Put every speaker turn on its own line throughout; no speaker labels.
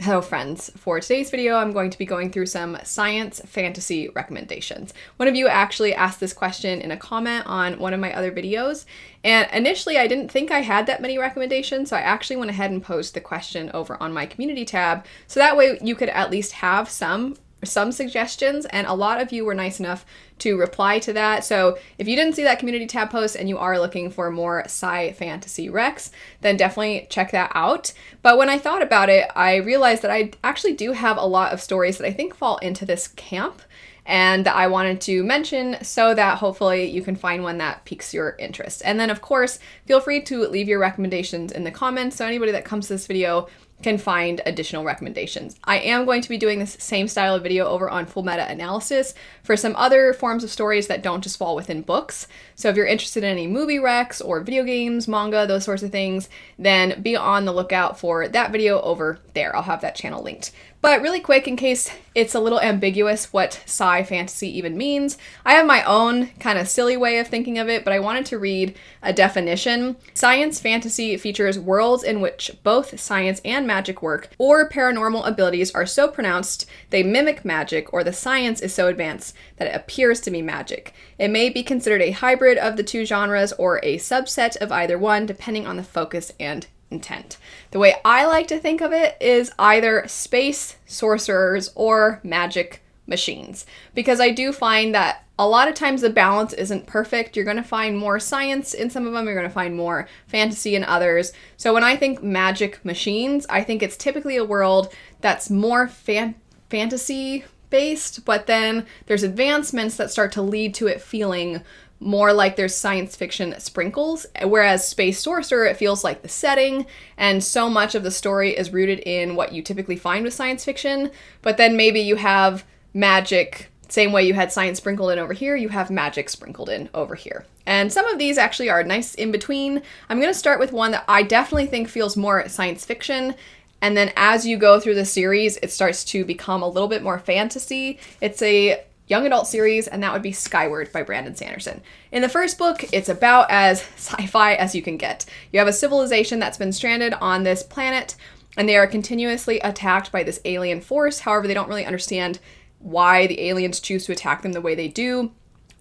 Hello friends, for today's video I'm going to be going through some science fantasy recommendations. One of you actually asked this question in a comment on one of my other videos, and initially I didn't think I had that many recommendations, so I actually went ahead and posted the question over on my community tab, so that way you could at least have some suggestions, and a lot of you were nice enough to reply to that. So if you didn't see that community tab post and you are looking for more sci-fantasy recs, then definitely check that out. But when I thought about it, I realized that I actually do have a lot of stories that I think fall into this camp and that I wanted to mention so that hopefully you can find one that piques your interest. And then of course, feel free to leave your recommendations in the comments so anybody that comes to this video can find additional recommendations. I am going to be doing this same style of video over on Full Meta Analysis for some other forms of stories that don't just fall within books. So if you're interested in any movie recs or video games, manga, those sorts of things, then be on the lookout for that video over there. I'll have that channel linked. But really quick, in case it's a little ambiguous what sci-fantasy even means, I have my own kind of silly way of thinking of it, but I wanted to read a definition. Science fantasy features worlds in which both science and magic work, or paranormal abilities are so pronounced they mimic magic, or the science is so advanced that it appears to be magic. It may be considered a hybrid of the two genres or a subset of either one, depending on the focus and intent. The way I like to think of it is either space sorcerers or magic machines, because I do find that a lot of times the balance isn't perfect. You're going to find more science in some of them, you're going to find more fantasy in others. So when I think magic machines, I think it's typically a world that's more fantasy based, but then there's advancements that start to lead to it feeling more like there's science fiction sprinkles, whereas Space Sorcerer, it feels like the setting, and so much of the story is rooted in what you typically find with science fiction, but then maybe you have magic, same way you had science sprinkled in over here, you have magic sprinkled in over here. And some of these actually are nice in between. I'm going to start with one that I definitely think feels more science fiction, and then as you go through the series, it starts to become a little bit more fantasy. It's a young adult series, and that would be Skyward by Brandon Sanderson. In the first book, it's about as sci-fi as you can get. You have a civilization that's been stranded on this planet, and they are continuously attacked by this alien force. However, they don't really understand why the aliens choose to attack them the way they do,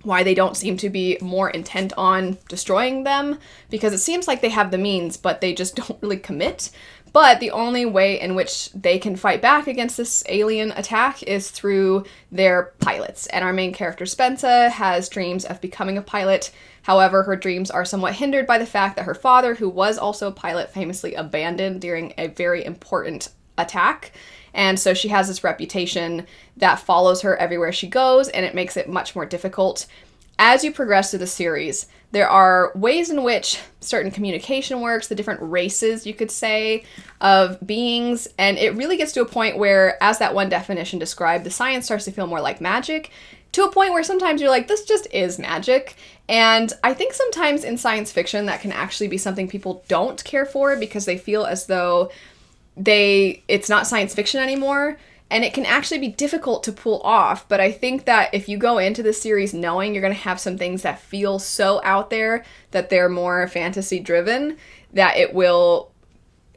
why they don't seem to be more intent on destroying them, because it seems like they have the means, but they just don't really commit. But the only way in which they can fight back against this alien attack is through their pilots. And our main character, Spensa, has dreams of becoming a pilot. However, her dreams are somewhat hindered by the fact that her father, who was also a pilot, famously abandoned during a very important attack. And so she has this reputation that follows her everywhere she goes, and it makes it much more difficult. As you progress through the series, there are ways in which certain communication works, the different races, you could say, of beings, and it really gets to a point where, as that one definition described, the science starts to feel more like magic, to a point where sometimes you're like, this just is magic. And I think sometimes in science fiction that can actually be something people don't care for because they feel as though it's not science fiction anymore. And it can actually be difficult to pull off, but I think that if you go into this series knowing you're going to have some things that feel so out there that they're more fantasy driven, that it will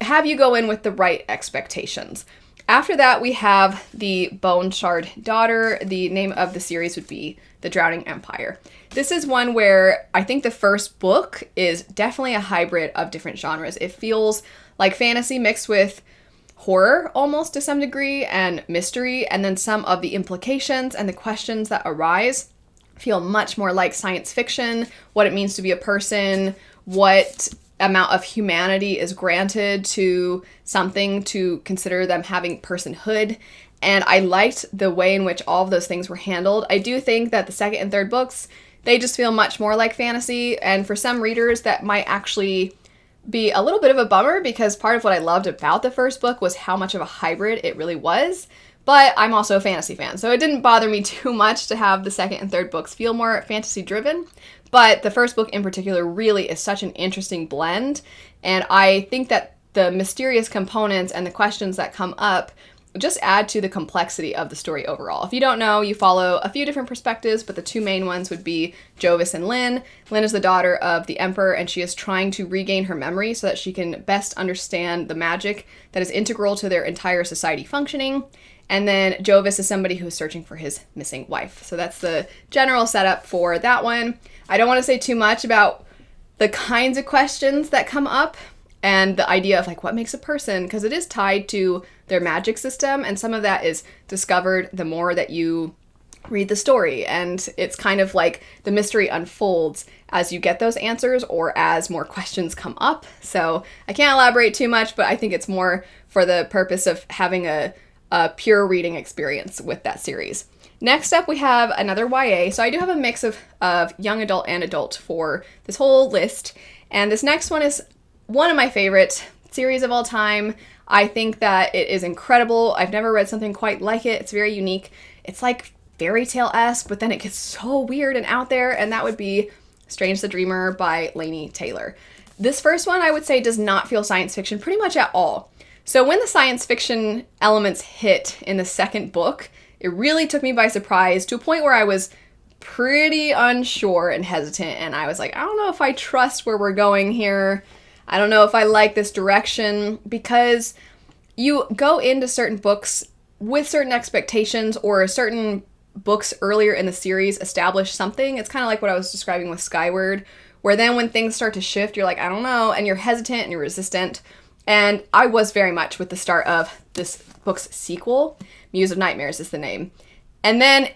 have you go in with the right expectations. After that, we have the Bone Shard Daughter. The name of the series would be The Drowning Empire. This is one where I think the first book is definitely a hybrid of different genres. It feels like fantasy mixed with horror almost to some degree and mystery, and then some of the implications and the questions that arise feel much more like science fiction, what it means to be a person, what amount of humanity is granted to something to consider them having personhood. And I liked the way in which all of those things were handled. I do think that the second and third books, they just feel much more like fantasy, and for some readers that might actually be a little bit of a bummer, because part of what I loved about the first book was how much of a hybrid it really was. But I'm also a fantasy fan, so it didn't bother me too much to have the second and third books feel more fantasy driven. But the first book in particular really is such an interesting blend, and I think that the mysterious components and the questions that come up just add to the complexity of the story overall. If you don't know, you follow a few different perspectives, but the two main ones would be Jovis and Lynn. Lynn is the daughter of the Emperor, and she is trying to regain her memory so that she can best understand the magic that is integral to their entire society functioning. And then Jovis is somebody who's searching for his missing wife. So that's the general setup for that one. I don't want to say too much about the kinds of questions that come up and the idea of like what makes a person, because it is tied to their magic system, and some of that is discovered the more that you read the story, and it's kind of like the mystery unfolds as you get those answers or as more questions come up. So I can't elaborate too much, but I think it's more for the purpose of having a pure reading experience with that series. Next up, we have another YA. So I do have a mix of young adult and adult for this whole list, and this next one is one of my favorite series of all time. I think that it is incredible. I've never read something quite like it. It's very unique. It's like fairy tale-esque, but then it gets so weird and out there, and that would be Strange the Dreamer by Laini Taylor. This first one, I would say, does not feel science fiction pretty much at all. So when the science fiction elements hit in the second book, it really took me by surprise to a point where I was pretty unsure and hesitant, and I was like, I don't know if I trust where we're going here. I don't know if I like this direction, because you go into certain books with certain expectations, or certain books earlier in the series establish something. It's kind of like what I was describing with Skyward, where then when things start to shift, you're like, I don't know, and you're hesitant and you're resistant. And I was very much with the start of this book's sequel. Muse of Nightmares is the name. And then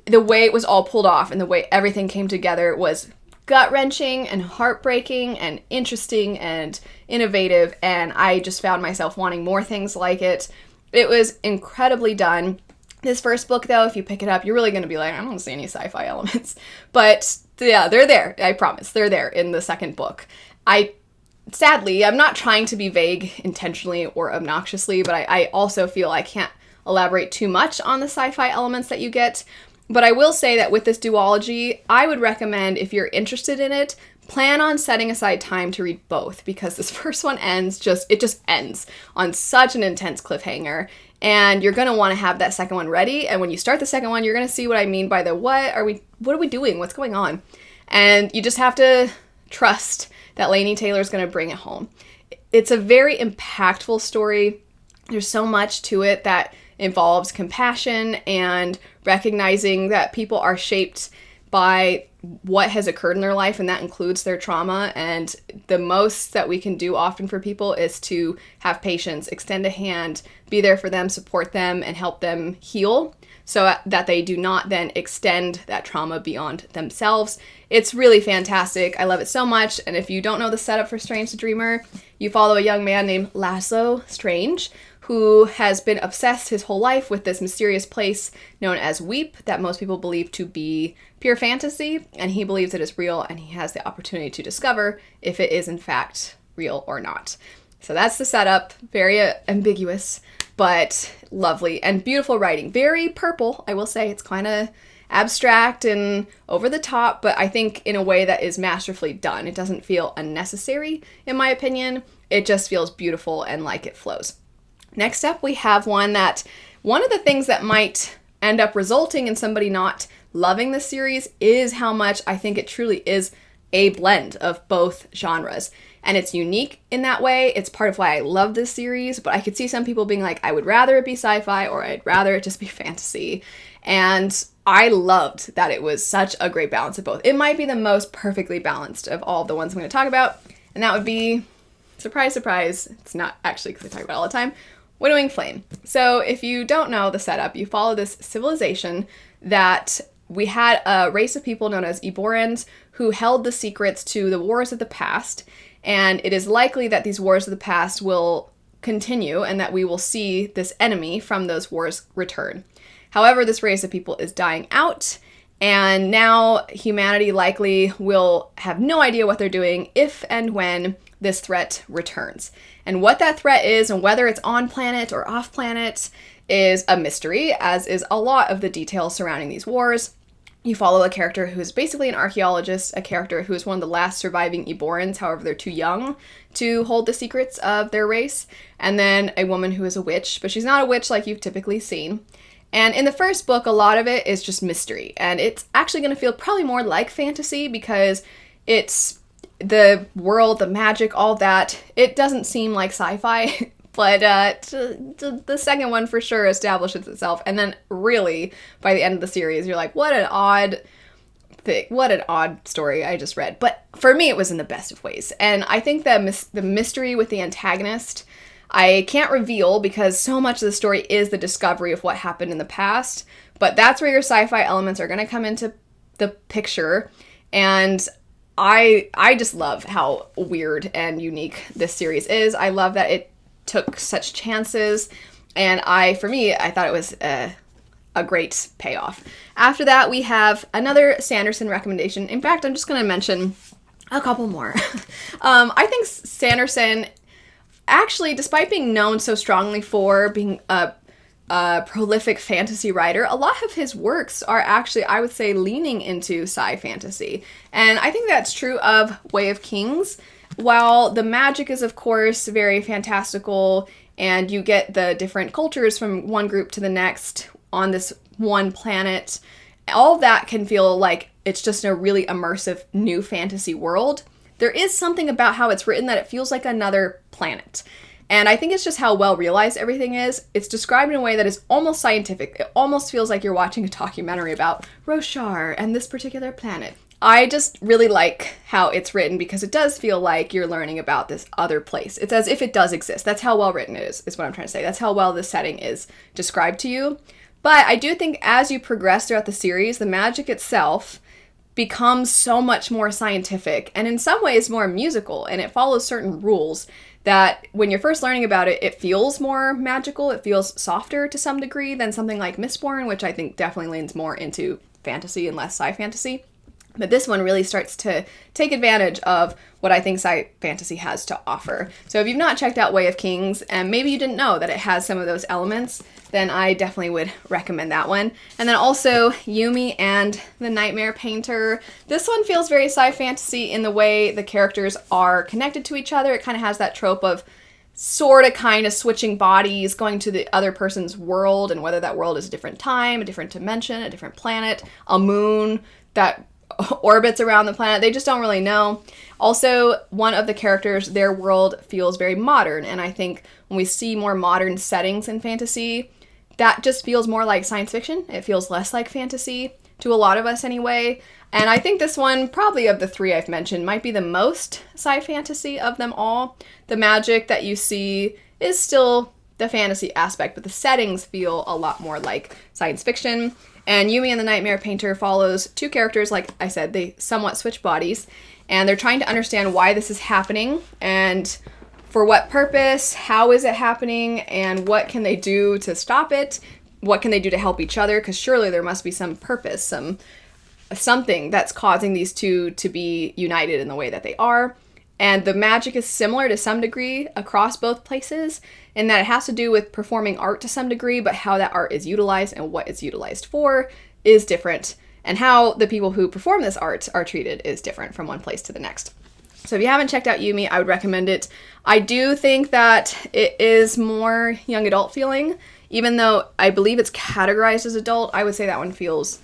the way it was all pulled off and the way everything came together was gut-wrenching and heartbreaking and interesting and innovative, and I just found myself wanting more things like it. It was incredibly done. This first book, though, if you pick it up, you're really going to be like, I don't see any sci-fi elements. But yeah, they're there. I promise. They're there in the second book. Sadly, I'm not trying to be vague intentionally or obnoxiously, but I also feel I can't elaborate too much on the sci-fi elements that you get. But I will say that with this duology, I would recommend, if you're interested in it, plan on setting aside time to read both, because this first one ends it just ends on such an intense cliffhanger, and you're going to want to have that second one ready. And when you start the second one, you're going to see what I mean by the what are we doing? What's going on? And you just have to trust that Laini Taylor is going to bring it home. It's a very impactful story. There's so much to it that involves compassion and recognizing that people are shaped by what has occurred in their life, and that includes their trauma. And the most that we can do often for people is to have patience, extend a hand, be there for them, support them, and help them heal so that they do not then extend that trauma beyond themselves. It's really fantastic. I love it so much. And if you don't know the setup for Strange the Dreamer, you follow a young man named Laszlo Strange, who has been obsessed his whole life with this mysterious place known as Weep that most people believe to be pure fantasy, and he believes it is real, and he has the opportunity to discover if it is in fact real or not. So that's the setup. Very ambiguous, but lovely and beautiful writing. Very purple, I will say. It's kind of abstract and over the top, but I think in a way that is masterfully done. It doesn't feel unnecessary, in my opinion. It just feels beautiful and like it flows. Next up, we have one of the things that might end up resulting in somebody not loving the series is how much I think it truly is a blend of both genres. And it's unique in that way. It's part of why I love this series, but I could see some people being like, I would rather it be sci-fi, or I'd rather it just be fantasy. And I loved that it was such a great balance of both. It might be the most perfectly balanced of all the ones I'm going to talk about, and that would be, surprise, surprise, it's not actually because I talk about it all the time, Winnowing Flame. So if you don't know the setup, you follow this civilization that we had a race of people known as Eborans who held the secrets to the wars of the past, and it is likely that these wars of the past will continue and that we will see this enemy from those wars return. However, this race of people is dying out, and now humanity likely will have no idea what they're doing if and when this threat returns. And what that threat is and whether it's on planet or off planet is a mystery, as is a lot of the details surrounding these wars. You follow a character who is basically an archaeologist, a character who is one of the last surviving Eborans, however they're too young to hold the secrets of their race, and then a woman who is a witch, but she's not a witch like you've typically seen. And in the first book, a lot of it is just mystery, and it's actually going to feel probably more like fantasy because it's the world, the magic, all that. It doesn't seem like sci-fi, but the second one for sure establishes itself. And then really, by the end of the series, you're like, what an odd thing, what an odd story I just read. But for me, it was in the best of ways. And I think that the mystery with the antagonist, I can't reveal because so much of the story is the discovery of what happened in the past. But that's where your sci-fi elements are going to come into the picture. And I just love how weird and unique this series is. I love that it took such chances, and for me, I thought it was a great payoff. After that, we have another Sanderson recommendation. In fact, I'm just going to mention a couple more. I think Sanderson, actually, despite being known so strongly for being a prolific fantasy writer, a lot of his works are actually, I would say, leaning into sci-fantasy. And I think that's true of Way of Kings. While the magic is, of course, very fantastical, and you get the different cultures from one group to the next on this one planet, all that can feel like it's just a really immersive new fantasy world. There is something about how it's written that it feels like another planet. And I think it's just how well realized everything is. It's described in a way that is almost scientific. It almost feels like you're watching a documentary about Roshar and this particular planet. I just really like how it's written because it does feel like you're learning about this other place. It's as if it does exist. That's how well written it is what I'm trying to say. That's how well the setting is described to you. But I do think as you progress throughout the series, the magic itself becomes so much more scientific and in some ways more musical, and it follows certain rules that when you're first learning about it, it feels more magical. It feels softer to some degree than something like Mistborn, which I think definitely leans more into fantasy and less sci-fantasy. But this one really starts to take advantage of what I think sci-fantasy has to offer. So if you've not checked out Way of Kings, and maybe you didn't know that it has some of those elements, then I definitely would recommend that one. And then also Yumi and the Nightmare Painter. This one feels very sci-fantasy in the way the characters are connected to each other. It kind of has that trope of sort of kind of switching bodies, going to the other person's world, and whether that world is a different time, a different dimension, a different planet, a moon that orbits around the planet. They just don't really know. Also, one of the characters, their world feels very modern, and I think when we see more modern settings in fantasy, that just feels more like science fiction. It feels less like fantasy, to a lot of us anyway. And I think this one, probably of the three I've mentioned, might be the most sci-fantasy of them all. The magic that you see is still the fantasy aspect, but the settings feel a lot more like science fiction. And Yumi and the Nightmare Painter follows two characters, like I said, they somewhat switch bodies, and they're trying to understand why this is happening, and for what purpose, how is it happening, and what can they do to stop it, what can they do to help each other, because surely there must be some purpose, something that's causing these two to be united in the way that they are. And the magic is similar to some degree across both places, in that it has to do with performing art to some degree, but how that art is utilized and what it's utilized for is different, and how the people who perform this art are treated is different from one place to the next. So if you haven't checked out Yumi, I would recommend it. I do think that it is more young adult feeling, even though I believe it's categorized as adult. I would say that one feels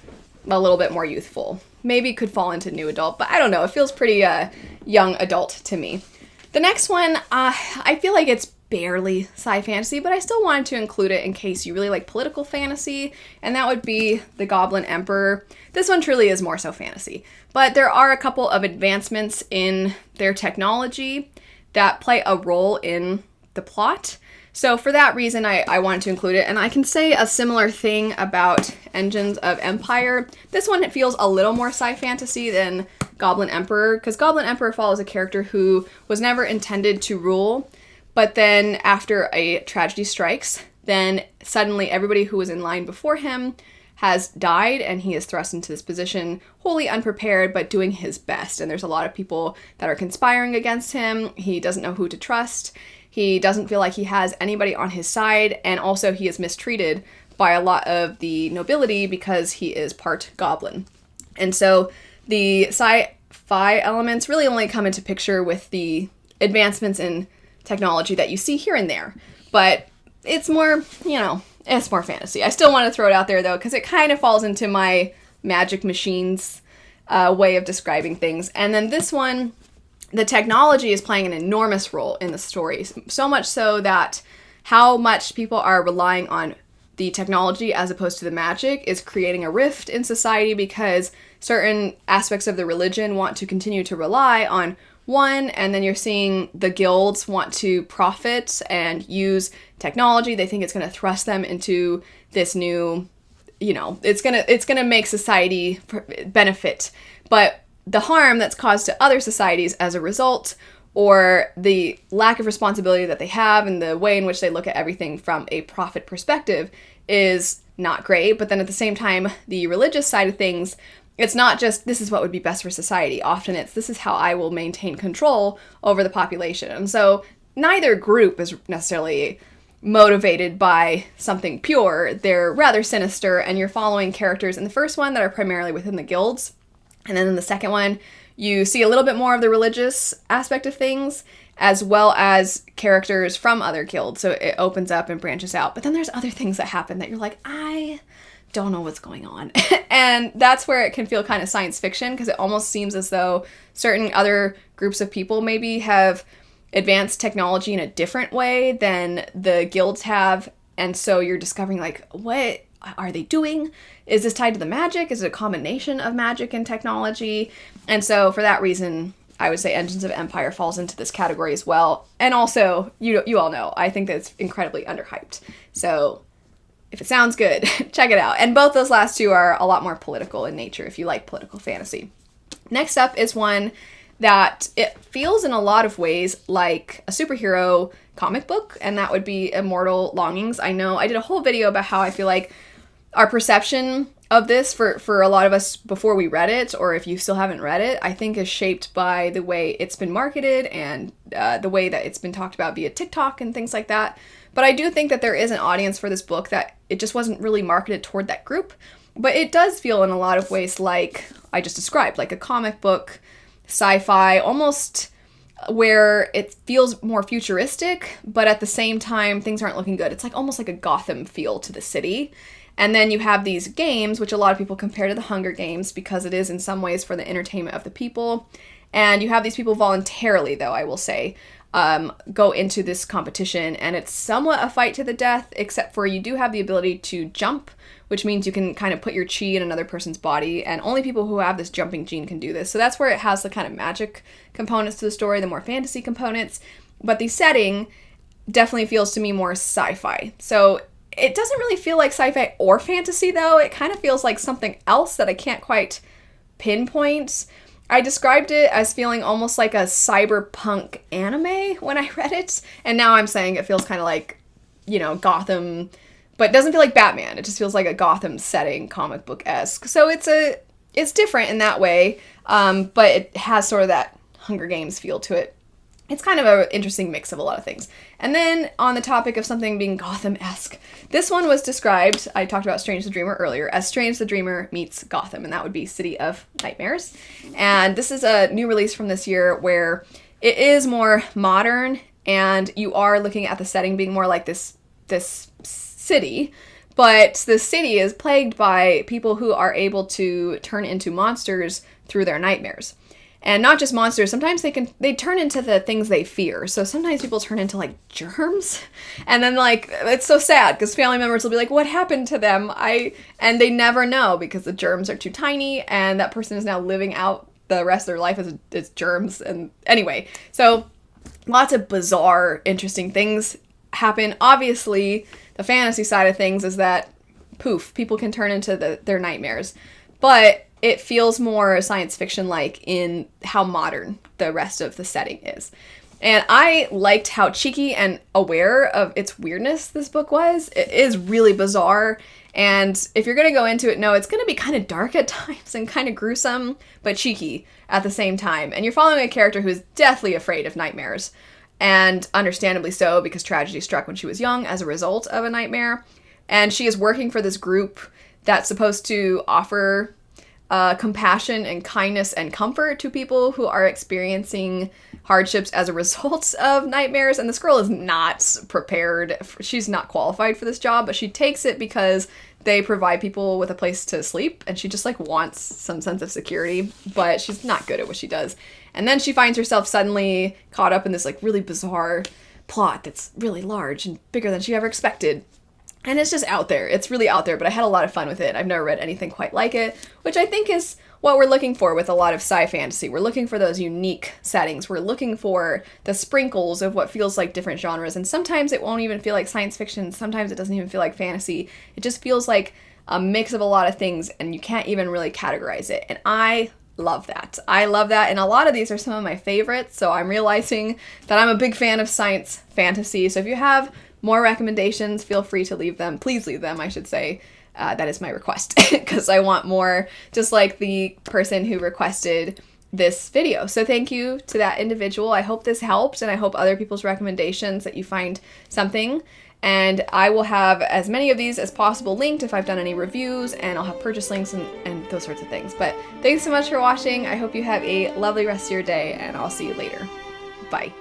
a little bit more youthful. Maybe it could fall into new adult, but I don't know. It feels pretty young adult to me. The next one, I feel like it's barely sci-fantasy, but I still wanted to include it in case you really like political fantasy, and that would be the Goblin Emperor. This one truly is more so fantasy, but there are a couple of advancements in their technology that play a role in the plot. So for that reason, I wanted to include it, and I can say a similar thing about Engines of Empire. This one, it feels a little more sci-fantasy than Goblin Emperor, because Goblin Emperor follows a character who was never intended to rule, but then after a tragedy strikes, then suddenly everybody who was in line before him has died, and he is thrust into this position wholly unprepared, but doing his best. And there's a lot of people that are conspiring against him. He doesn't know who to trust. He doesn't feel like he has anybody on his side, and also he is mistreated by a lot of the nobility because he is part goblin. And so the sci-fi elements really only come into picture with the advancements in technology that you see here and there. But it's more, it's more fantasy. I still want to throw it out there, though, because it kind of falls into my magic machines way of describing things. And then this one, the technology is playing an enormous role in the story. So much so that how much people are relying on the technology as opposed to the magic is creating a rift in society, because certain aspects of the religion want to continue to rely on one, and then you're seeing the guilds want to profit and use technology. They think it's going to thrust them into this new, it's going to make society benefit. But the harm that's caused to other societies as a result, or the lack of responsibility that they have and the way in which they look at everything from a profit perspective, is not great. But then at the same time, the religious side of things, it's not just this is what would be best for society. Often it's this is how I will maintain control over the population. And so neither group is necessarily motivated by something pure. They're rather sinister, and you're following characters in the first one that are primarily within the guilds. And then in the second one, you see a little bit more of the religious aspect of things, as well as characters from other guilds. So it opens up and branches out. But then there's other things that happen that you're like, I don't know what's going on. And that's where it can feel kind of science fiction, because it almost seems as though certain other groups of people maybe have advanced technology in a different way than the guilds have. And so you're discovering, like, what are they doing? Is this tied to the magic? Is it a combination of magic and technology? And so for that reason, I would say Engines of Empire falls into this category as well. And also, you all know, I think that it's incredibly underhyped. So if it sounds good, check it out. And both those last two are a lot more political in nature if you like political fantasy. Next up is one that it feels in a lot of ways like a superhero comic book, and that would be Immortal Longings. I know I did a whole video about how I feel like our perception of this for a lot of us before we read it, or if you still haven't read it, I think is shaped by the way it's been marketed and the way that it's been talked about via TikTok and things like that. But I do think that there is an audience for this book that it just wasn't really marketed toward that group. But it does feel in a lot of ways like I just described, like a comic book, sci-fi, almost where it feels more futuristic, but at the same time, things aren't looking good. It's like almost like a Gotham feel to the city. And then you have these games, which a lot of people compare to the Hunger Games because it is in some ways for the entertainment of the people. And you have these people voluntarily, though, I will say, go into this competition, and it's somewhat a fight to the death, except for you do have the ability to jump, which means you can kind of put your chi in another person's body, and only people who have this jumping gene can do this. So that's where it has the kind of magic components to the story, the more fantasy components, but the setting definitely feels to me more sci-fi. So it doesn't really feel like sci-fi or fantasy, though. It kind of feels like something else that I can't quite pinpoint. I described it as feeling almost like a cyberpunk anime when I read it, and now I'm saying it feels kind of like, Gotham, but it doesn't feel like Batman. It just feels like a Gotham setting, comic book-esque. So it's different in that way, but it has sort of that Hunger Games feel to it. It's kind of an interesting mix of a lot of things. And then on the topic of something being Gotham-esque, this one was described, I talked about Strange the Dreamer earlier, as Strange the Dreamer meets Gotham, and that would be City of Nightmares. And this is a new release from this year where it is more modern, and you are looking at the setting being more like this city, but the city is plagued by people who are able to turn into monsters through their nightmares. And not just monsters, sometimes they turn into the things they fear. So sometimes people turn into, like, germs. And then, like, it's so sad, because family members will be like, what happened to them? And they never know, because the germs are too tiny, and that person is now living out the rest of their life as germs. And anyway, so lots of bizarre, interesting things happen. Obviously, the fantasy side of things is that, poof, people can turn into their nightmares. But it feels more science fiction-like in how modern the rest of the setting is. And I liked how cheeky and aware of its weirdness this book was. It is really bizarre, and if you're going to go into it, no, it's going to be kind of dark at times and kind of gruesome, but cheeky at the same time. And you're following a character who is deathly afraid of nightmares, and understandably so, because tragedy struck when she was young as a result of a nightmare. And she is working for this group that's supposed to offer compassion and kindness and comfort to people who are experiencing hardships as a result of nightmares. And this girl is not prepared. She's not qualified for this job, but she takes it because they provide people with a place to sleep, and she just like wants some sense of security, but she's not good at what she does. And then she finds herself suddenly caught up in this like really bizarre plot that's really large and bigger than she ever expected. And it's just out there. It's really out there, but I had a lot of fun with it. I've never read anything quite like it, which I think is what we're looking for with a lot of sci-fantasy. We're looking for those unique settings. We're looking for the sprinkles of what feels like different genres. And sometimes it won't even feel like science fiction. Sometimes it doesn't even feel like fantasy. It just feels like a mix of a lot of things, and you can't even really categorize it. And I love that. I love that. And a lot of these are some of my favorites. So I'm realizing that I'm a big fan of science fantasy. So if you have more recommendations, feel free to leave them. Please leave them, I should say. That is my request, because I want more, just like the person who requested this video. So thank you to that individual. I hope this helped, and I hope other people's recommendations that you find something. And I will have as many of these as possible linked if I've done any reviews, and I'll have purchase links and those sorts of things. But thanks so much for watching. I hope you have a lovely rest of your day, and I'll see you later. Bye.